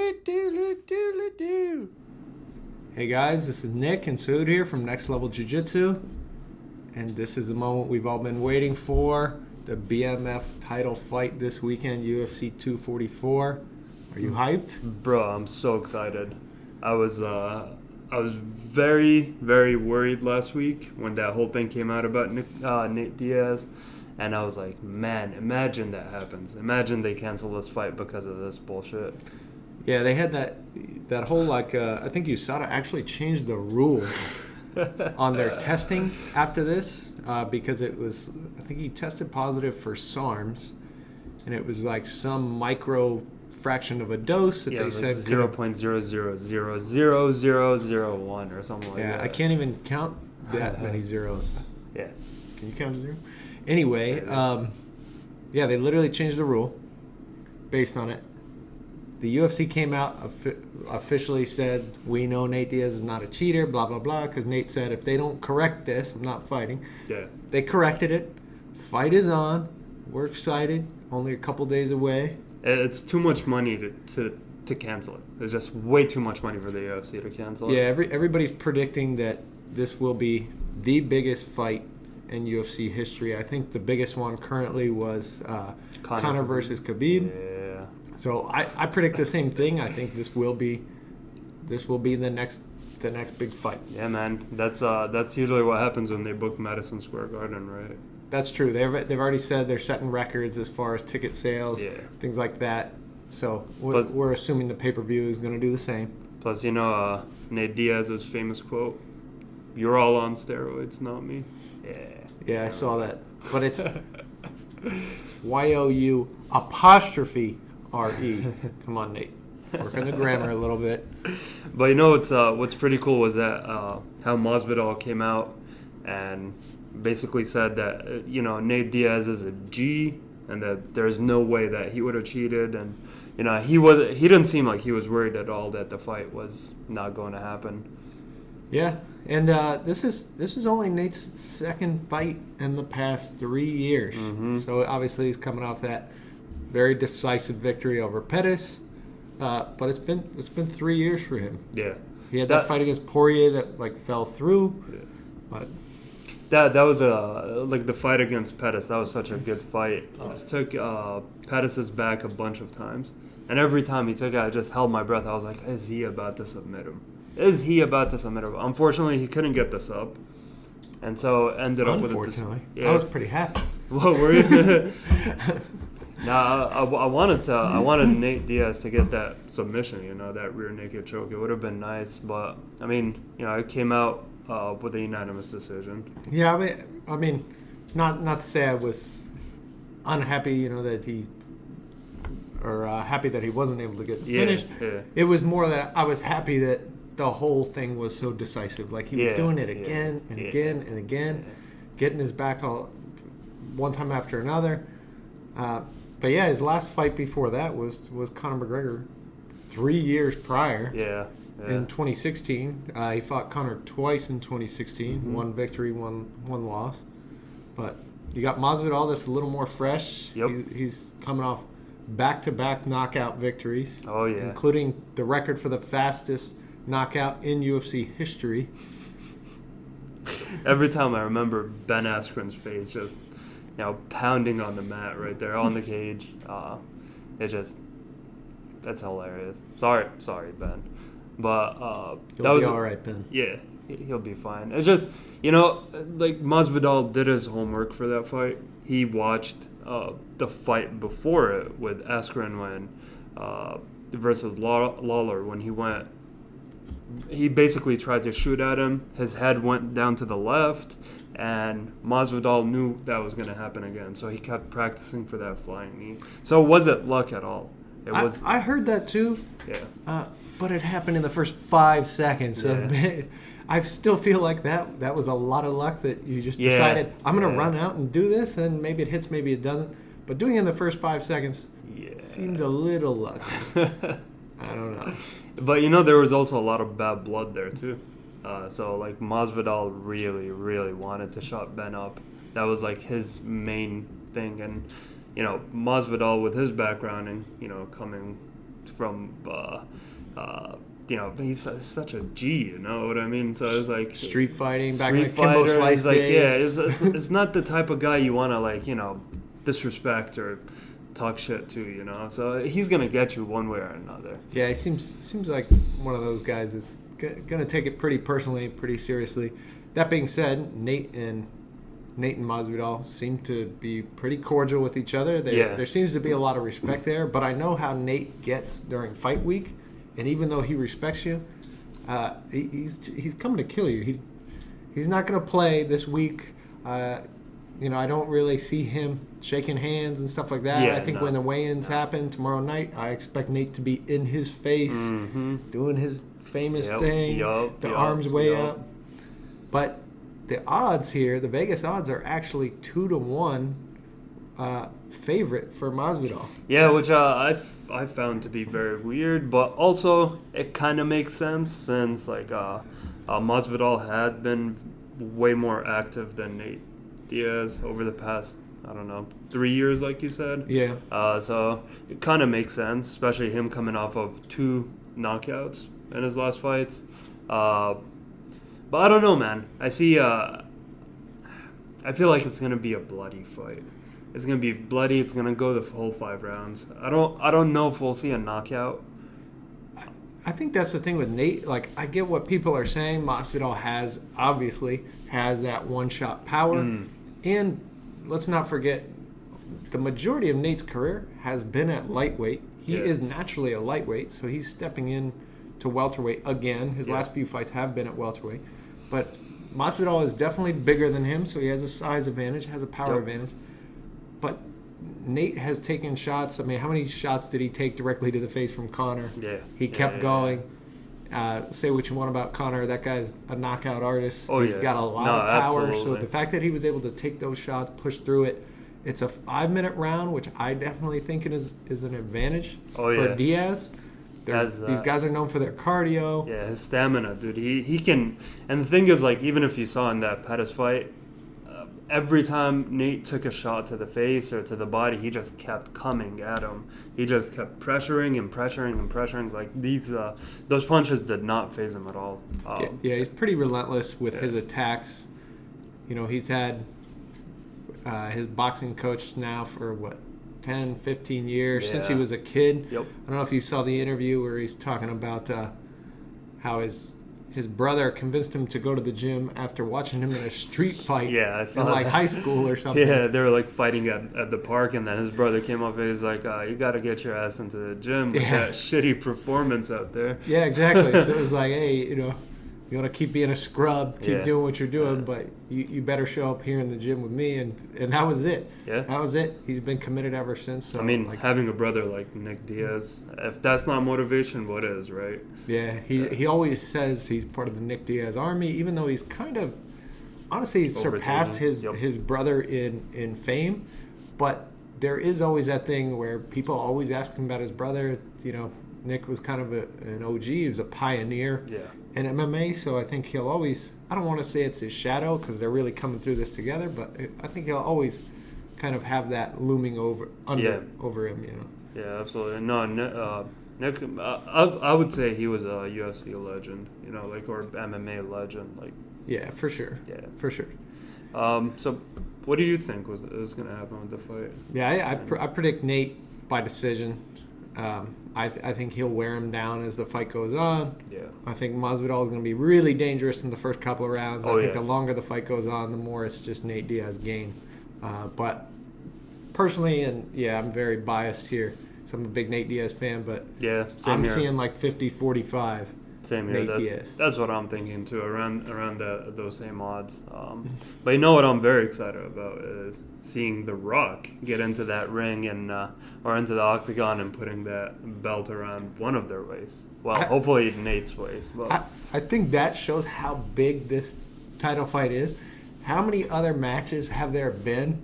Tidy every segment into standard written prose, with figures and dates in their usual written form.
Do. Hey guys, this is Nick and Sood here from NXT LVL Jiu-Jitsu, and this is the moment we've all been waiting for, the BMF title fight this weekend, UFC 244. Are you hyped? Bro, I'm so excited. I was very, very worried last week when that whole thing came out about Nate Diaz, and I was like, man, imagine that happens. Imagine they cancel this fight because of this bullshit. Yeah, they had that whole, I think USADA actually changed the rule on their testing after this because it was, I think he tested positive for SARMs, and it was like some micro fraction of a dose that they said 0.00000001 or something like that. Yeah, I can't even count that many zeros. Yeah. Can you count a zero? Anyway, yeah, they literally changed the rule based on it. The UFC came out, officially said, we know Nate Diaz is not a cheater, blah, blah, blah, because Nate said, if they don't correct this, I'm not fighting. Yeah. They corrected it. Fight is on. We're excited. Only a couple days away. It's too much money to cancel it. There's just way too much money for the UFC to cancel it. Yeah, everybody's predicting that this will be the biggest fight in UFC history. I think the biggest one currently was Conor versus Khabib. Yeah. So I predict the same thing. I think this will be the next big fight. Yeah, man. That's usually what happens when they book Madison Square Garden, right? That's true. They've already said they're setting records as far as ticket sales, things like that. So we're assuming the pay-per-view is going to do the same. Plus, Nate Diaz's famous quote, "You're all on steroids, not me." Yeah. Yeah, I saw that. But it's YOU''RE. Come on, Nate. Work on the grammar a little bit. But what's pretty cool was that how Masvidal came out and basically said that Nate Diaz is a G and that there's no way that he would have cheated, and he didn't seem like he was worried at all that the fight was not going to happen. Yeah, and this is only Nate's second fight in the past 3 years. Mm-hmm. So obviously he's coming off that very decisive victory over Pettis, but it's been 3 years for him. Yeah, he had that fight against Poirier that fell through, but that was the fight against Pettis. That was such a good fight. It took Pettis' back a bunch of times, and every time he took it, I just held my breath. I was like, is he about to submit him? Unfortunately, he couldn't get this up, and so ended up with a Unfortunately, I was pretty happy. What were you? I wanted Nate Diaz to get that submission, that rear naked choke. It would have been nice, but it came out with a unanimous decision. Yeah, I mean, not to say I was unhappy, that he, or happy that he wasn't able to get the finish. Yeah. It was more that I was happy that the whole thing was so decisive. Like he was doing it again and again and again, getting his back all one time after another. But yeah, his last fight before that was Conor McGregor 3 years prior. Yeah. In 2016. He fought Conor twice in 2016. Mm-hmm. One victory, one loss. But you got Masvidal that's a little more fresh. Yep. He's coming off back-to-back knockout victories. Oh, yeah. Including the record for the fastest knockout in UFC history. Every time I remember Ben Askren's face just pounding on the mat right there on the cage. That's hilarious. Sorry, Ben. But He'll be all right, Ben. Yeah, he'll be fine. It's just, Masvidal did his homework for that fight. He watched the fight before it with Askren versus Lawler when he basically tried to shoot at him. His head went down to the left, and Masvidal knew that was going to happen again, so he kept practicing for that flying knee. So it wasn't luck at all. I heard that too. Yeah. But it happened in the first 5 seconds. So I still feel like that was a lot of luck that you just decided, I'm going to run out and do this, and maybe it hits, maybe it doesn't. But doing it in the first 5 seconds seems a little lucky. I don't know. But, there was also a lot of bad blood there, too. So Masvidal really, really wanted to shut Ben up. That was, his main thing. And, Masvidal, with his background and, coming from he's such a G, you know what I mean? So it's like street fighting back in the street Kimbo fighter. Slice He's like, days. it's not the type of guy you want to like, disrespect or talk shit to, So he's gonna get you one way or another. Yeah, he seems like one of those guys that's gonna take it pretty personally, pretty seriously. That being said, Nate and Masvidal seem to be pretty cordial with each other. There seems to be a lot of respect there, but I know how Nate gets during fight week, and even though he respects you, he's coming to kill you. He's not going to play this week. I don't really see him shaking hands and stuff like that. Yeah, I think when the weigh-ins happen tomorrow night, I expect Nate to be in his face, doing his famous thing, the arms way up. But the odds here, the Vegas odds are actually 2-1 favorite for Masvidal. Yeah, which I found to be very weird, but also it kind of makes sense since Masvidal had been way more active than Nate Diaz over the past, 3 years, like you said. Yeah. So it kind of makes sense, especially him coming off of 2 knockouts in his last fights. But I don't know, man. I feel like it's gonna be a bloody fight. It's gonna be bloody. It's gonna go the whole 5 rounds. I don't know if we'll see a knockout. I think that's the thing with Nate. Like, I get what people are saying. Masvidal obviously has that one-shot power, and let's not forget, the majority of Nate's career has been at lightweight. He is naturally a lightweight, so he's stepping in to welterweight again. His last few fights have been at welterweight. But Masvidal is definitely bigger than him, so he has a size advantage, has a power advantage. But Nate has taken shots. I mean, how many shots did he take directly to the face from Conor? Yeah. He kept going. Say what you want about Conor. That guy's a knockout artist. He's got a lot of power. Absolutely. So the fact that he was able to take those shots, push through it, it's a 5-minute round, which I definitely think is an advantage for Diaz. These guys are known for their cardio. Yeah, his stamina, dude. He can. And the thing is, like, even if you saw in that Pettis fight, every time Nate took a shot to the face or to the body, he just kept coming at him. He just kept pressuring and pressuring and pressuring. Like, those punches did not faze him at all. He's pretty relentless with his attacks. He's had his boxing coach now for 10, 15 years, since he was a kid. Yep. I don't know if you saw the interview where he's talking about how his brother convinced him to go to the gym after watching him in a street fight I saw in high school or something. Yeah, they were like fighting at the park, and then his brother came up and he's like, you got to get your ass into the gym with that shitty performance out there. Yeah, exactly. So it was like, hey, you want to keep being a scrub, keep doing what you're doing, but you better show up here in the gym with me. And that was it. Yeah. That was it. He's been committed ever since. So, having a brother like Nick Diaz, if that's not motivation, what is, right? Yeah, he always says he's part of the Nick Diaz army, even though he's kind of, honestly, he's surpassed his brother in fame. But there is always that thing where people always ask him about his brother. Nick was kind of an OG. He was a pioneer in MMA, so I think he'll always, I don't want to say it's his shadow because they're really coming through this together, but I think he'll always kind of have that looming over him, Yeah, absolutely. No, Nick, I would say he was a UFC legend, or MMA legend. Yeah, for sure. Yeah. For sure. So what do you think is going to happen with the fight? Yeah, I predict Nate by decision. I think he'll wear him down as the fight goes on. Yeah. I think Masvidal is going to be really dangerous in the first couple of rounds. I think the longer the fight goes on, the more it's just Nate Diaz gain. But personally, I'm very biased here. So I'm a big Nate Diaz fan, but I'm seeing like 50-45. Same here. Nate Diaz. That's what I'm thinking too, around those same odds. But what I'm very excited about is seeing The Rock get into that ring and or into the octagon and putting that belt around one of their waists. Well, hopefully Nate's waist. But I think that shows how big this title fight is. How many other matches have there been?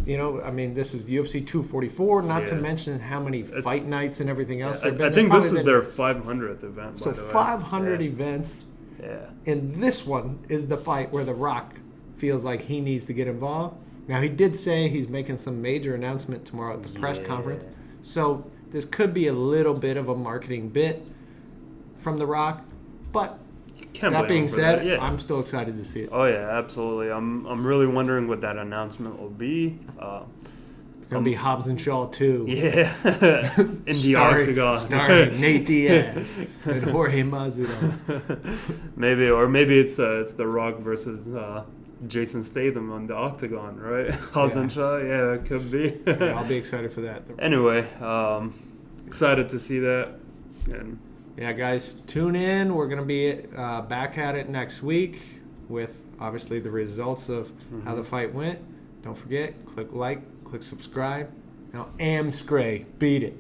This is UFC 244, not to mention how many fight nights and everything else there have been. I think this is their 500th event, so 500 events. Yeah. And this one is the fight where The Rock feels like he needs to get involved. Now, he did say he's making some major announcement tomorrow at the press conference. So this could be a little bit of a marketing bit from The Rock, but Can't that blame being him for said, that. Yeah. I'm still excited to see it. Oh yeah, absolutely. I'm really wondering what that announcement will be. It's gonna be Hobbs and Shaw 2. Yeah, in the octagon, starring Nate Diaz and Jorge Masvidal. maybe it's The Rock versus Jason Statham on the octagon, right? Hobbs and Shaw. Yeah, it could be. Yeah, I'll be excited for that. Anyway, excited to see that. And yeah, guys, tune in. We're going to be back at it next week with, obviously, the results of how the fight went. Don't forget, click like, click subscribe. Now, Scray, beat it.